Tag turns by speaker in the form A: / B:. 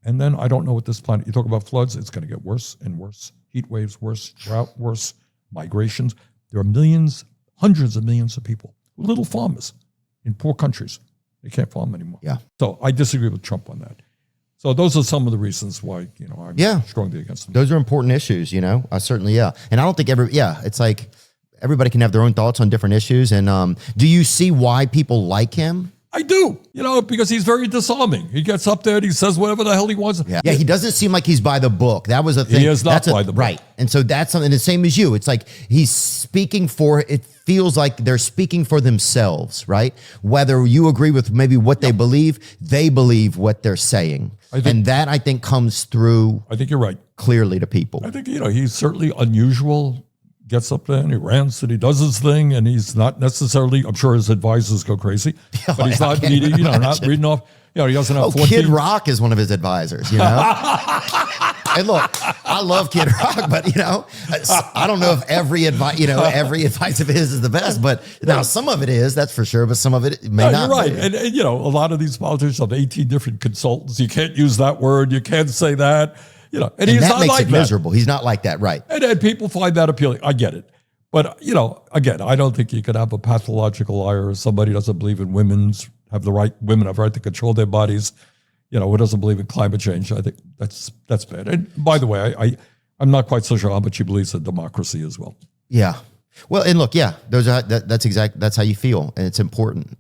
A: And then I don't know what this planet, you talk about floods, it's going to get worse and worse. Heat waves, worse, drought, worse, migrations. There are millions, hundreds of millions of people, little farmers in poor countries. They can't farm anymore.
B: Yeah.
A: So I disagree with Trump on that. So those are some of the reasons why, I'm strongly against them.
B: Those are important issues, I certainly, And I don't think it's like everybody can have their own thoughts on different issues. And do you see why people like him?
A: I do, because he's very disarming. He gets up there and he says whatever the hell he wants.
B: Yeah, he doesn't seem like he's by the book. That was a thing.
A: He is not by the book.
B: Right. And so that's something the same as you. It's like he's speaking it feels like they're speaking for themselves, right? Whether you agree with maybe what they believe what they're saying. And that, I think, comes through.
A: I think you're right.
B: Clearly to people.
A: I think, he's certainly unusual. Gets up there and he rants and he does his thing, and he's not necessarily, I'm sure his advisors go crazy, but he's not reading, not reading off, he doesn't have 14.
B: Kid Rock is one of his advisors, And look, I love Kid Rock, but I don't know if every advice of his is the best, but now some of it is, that's for sure, but some of it may not.
A: You're right.
B: Be.
A: And a lot of these politicians have 18 different consultants. You can't use that word. You can't say that. And he's
B: that
A: not
B: makes
A: like
B: it miserable. He's not like that, right?
A: And people find that appealing. I get it. But, again, I don't think you could have a pathological liar or somebody who doesn't believe in women have the right to control their bodies, who doesn't believe in climate change. I think that's bad. And by the way, I'm not quite so sure how much he believes in democracy as well.
B: Yeah. Well, and look, that's how you feel, and it's important.